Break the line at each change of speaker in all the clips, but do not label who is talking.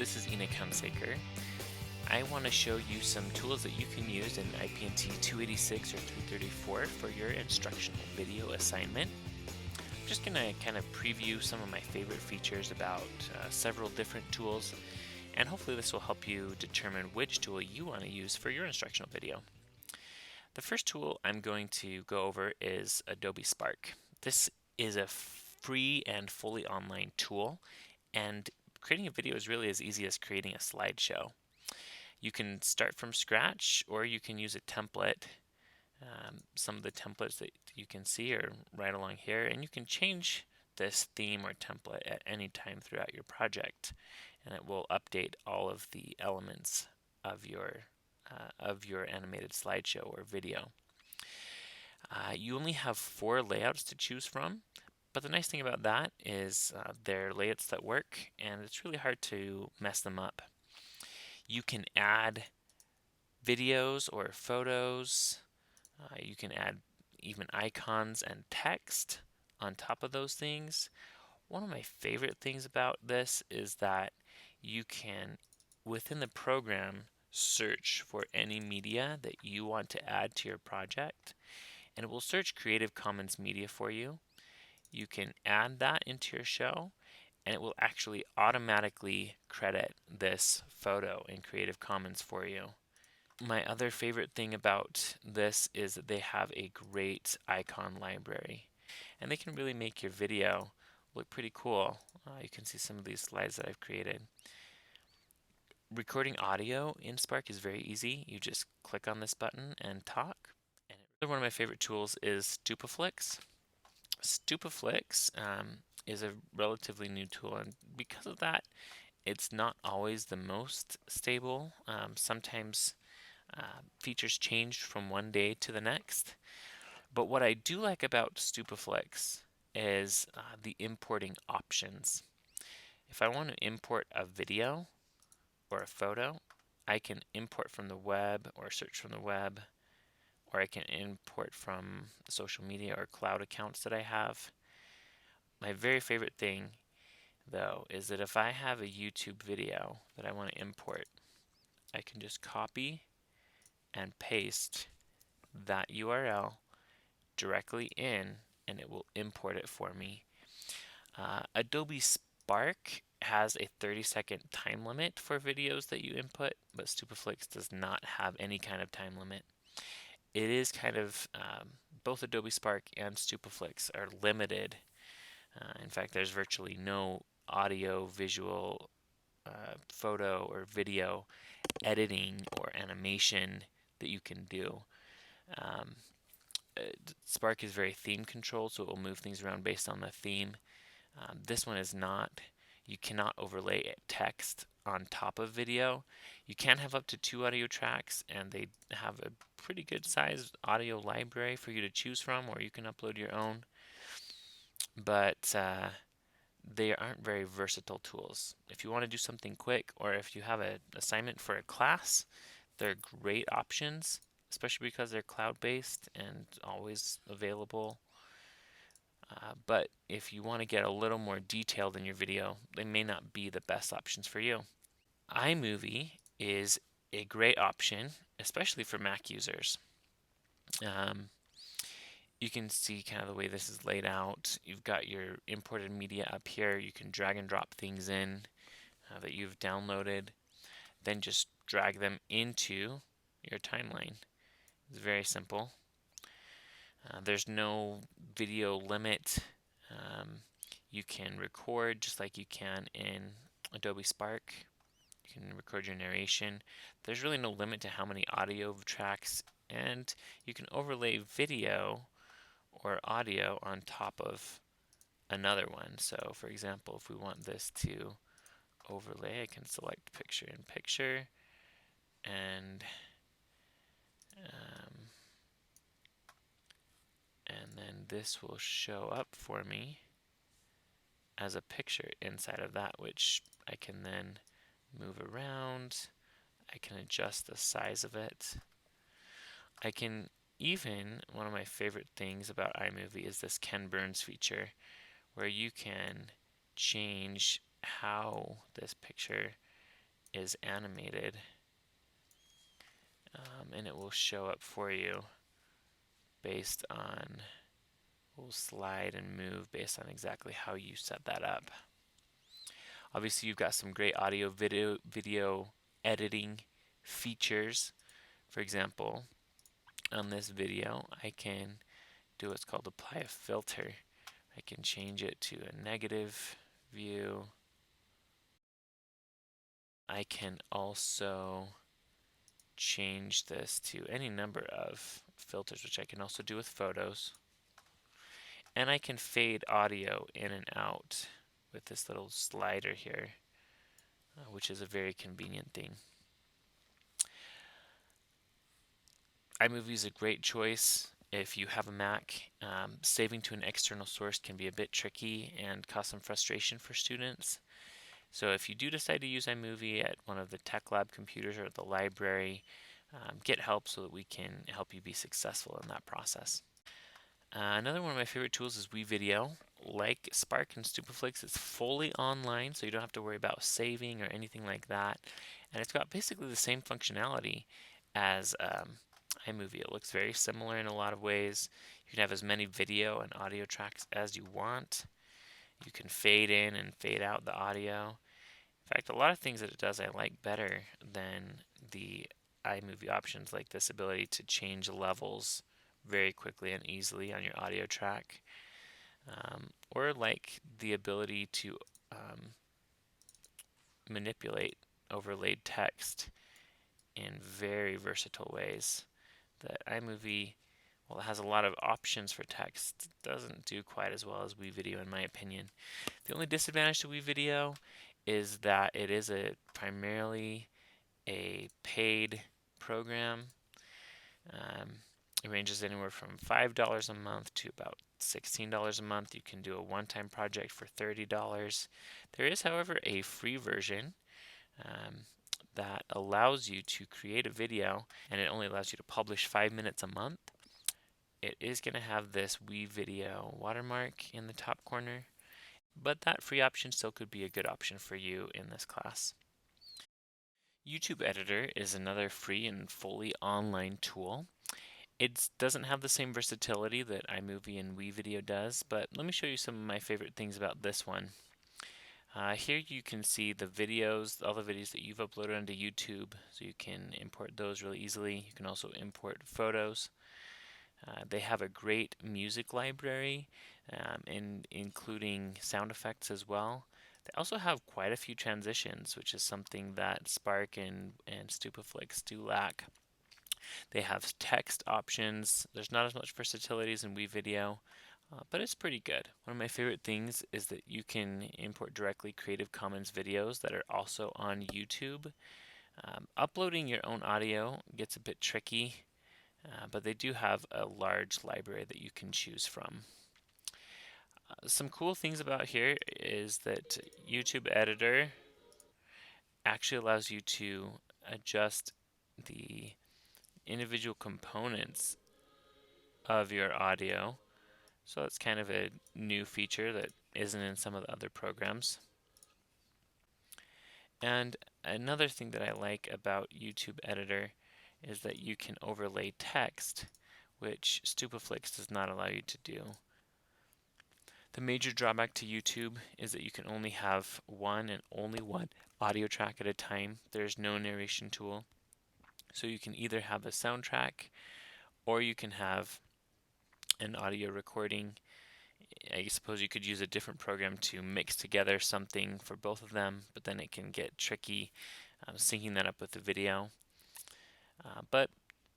this is Enoch Hunsaker. I want to show you some tools that you can use in IP&T 286 or 334 for your instructional video assignment. I'm just going to kind of preview some of my favorite features about several different tools, and hopefully this will help you determine which tool you want to use for your instructional video. The first tool I'm going to go over is Adobe Spark. This is a free and fully online tool, and creating a video is really as easy as creating a slideshow. You can start from scratch, or you can use a template. Some of the templates that you can see are right along here, and you can change this theme or template at any time throughout your project, and it will update all of the elements of your animated slideshow or video. You only have 4 layouts to choose from, but the nice thing about that is they're layouts that work, and it's really hard to mess them up. You can add videos or photos. You can add even icons and text on top of those things. One of my favorite things about this is that you can, within the program, search for any media that you want to add to your project, and it will search Creative Commons media for you. You can add that into your show, and it will actually automatically credit this photo in Creative Commons for you. My other favorite thing about this is that they have a great icon library, and they can really make your video look pretty cool. You can see some of these slides that I've created. Recording audio in Spark is very easy. You just click on this button and talk. And one of my favorite tools is Stupeflix. Stupeflix is a relatively new tool, and because of that, it's not always the most stable. Sometimes features change from one day to the next. But what I do like about Stupeflix is the importing options. If I want to import a video or a photo, I can import from the web or search from the web, or I can import from social media or cloud accounts that I have. My very favorite thing, though, is that if I have a YouTube video that I want to import, I can just copy and paste that URL directly in, and it will import it for me. Adobe Spark has a 30-second time limit for videos that you input, but Stupeflix does not have any kind of time limit. It is kind of, both Adobe Spark and Stupeflix are limited. In fact, there's virtually no audio, visual, photo, or video editing or animation that you can do. Spark is very theme controlled, so it will move things around based on the theme. This one is not. You cannot overlay text on top of video. You can have up to 2 audio tracks, and they have a pretty good sized audio library for you to choose from, or you can upload your own. But they aren't very versatile tools. If you want to do something quick, or if you have an assignment for a class, they're great options, especially because they're cloud-based and always available. But if you want to get a little more detailed in your video, they may not be the best options for you. iMovie is a great option, especially for Mac users. You can see kind of the way this is laid out. You've got your imported media up here. You can drag and drop things in that you've downloaded, then just drag them into your timeline. It's very simple. There's no video limit. You can record just like you can in Adobe Spark. You can record your narration. There's really no limit to how many audio tracks, and you can overlay video or audio on top of another one. So for example, if we want this to overlay, I can select picture in picture, and then this will show up for me as a picture inside of that, which I can then move around. I can adjust the size of it. I can even, one of my favorite things about iMovie is this Ken Burns feature, where you can change how this picture is animated, and it will show up for you based on, will slide and move based on exactly how you set that up. Obviously, you've got some great audio video editing features. For example, on this video, I can do what's called apply a filter. I can change it to a negative view. I can also change this to any number of filters, which I can also do with photos. And I can fade audio in and out with this little slider here, which is a very convenient thing. iMovie is a great choice if you have a Mac. Saving to an external source can be a bit tricky and cause some frustration for students. So if you do decide to use iMovie at one of the Tech Lab computers or the library, get help so that we can help you be successful in that process. Another one of my favorite tools is WeVideo. Like Spark and Stupaflix, it's fully online, so you don't have to worry about saving or anything like that. And it's got basically the same functionality as iMovie. It looks very similar in a lot of ways. You can have as many video and audio tracks as you want. You can fade in and fade out the audio. In fact, a lot of things that it does I like better than the iMovie options, like this ability to change levels very quickly and easily on your audio track, or like the ability to manipulate overlaid text in very versatile ways that iMovie, while it has a lot of options for text, doesn't do quite as well as WeVideo in my opinion. The only disadvantage to WeVideo is that it is primarily a paid program. It ranges anywhere from $5 a month to about $16 a month. You can do a one-time project for $30. There is, however, a free version that allows you to create a video, and it only allows you to publish 5 minutes a month. It is going to have this WeVideo watermark in the top corner, but that free option still could be a good option for you in this class. YouTube Editor is another free and fully online tool. It doesn't have the same versatility that iMovie and WeVideo does, but let me show you some of my favorite things about this one. Here you can see the videos, all the videos that you've uploaded onto YouTube, so you can import those really easily. You can also import photos. They have a great music library, including sound effects as well. They also have quite a few transitions, which is something that Spark and Stupaflix do lack. They have text options. There's not as much versatility as in WeVideo, but it's pretty good. One of my favorite things is that you can import directly Creative Commons videos that are also on YouTube. Uploading your own audio gets a bit tricky, but they do have a large library that you can choose from. Some cool things about here is that YouTube Editor actually allows you to adjust the individual components of your audio. So that's kind of a new feature that isn't in some of the other programs. And another thing that I like about YouTube Editor is that you can overlay text, which Stupaflix does not allow you to do. The major drawback to YouTube is that you can only have one and only one audio track at a time. There's no narration tool. So you can either have a soundtrack or you can have an audio recording. I suppose you could use a different program to mix together something for both of them, but then it can get tricky syncing that up with the video. But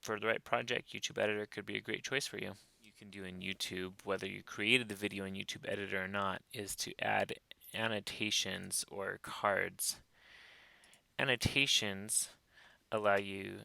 for the right project, YouTube Editor could be a great choice for you. You can do in YouTube, whether you created the video in YouTube Editor or not, is to add annotations or cards. Annotations allow you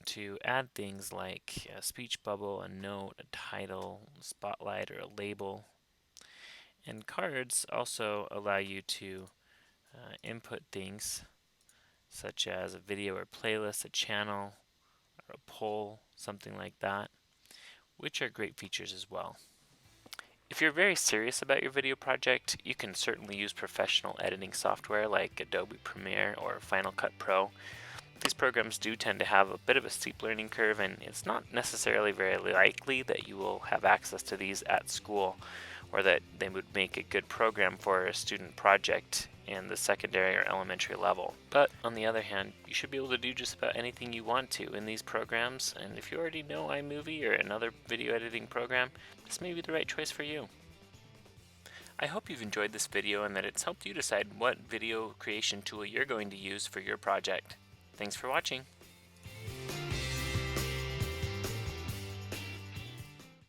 to add things like a speech bubble, a note, a title, a spotlight, or a label. And cards also allow you to input things such as a video or playlist, a channel, or a poll, something like that, which are great features as well. If you're very serious about your video project, you can certainly use professional editing software like Adobe Premiere or Final Cut Pro. These programs do tend to have a bit of a steep learning curve, and it's not necessarily very likely that you will have access to these at school, or that they would make a good program for a student project in the secondary or elementary level. But on the other hand, you should be able to do just about anything you want to in these programs, and if you already know iMovie or another video editing program, this may be the right choice for you. I hope you've enjoyed this video and that it's helped you decide what video creation tool you're going to use for your project. Thanks for watching.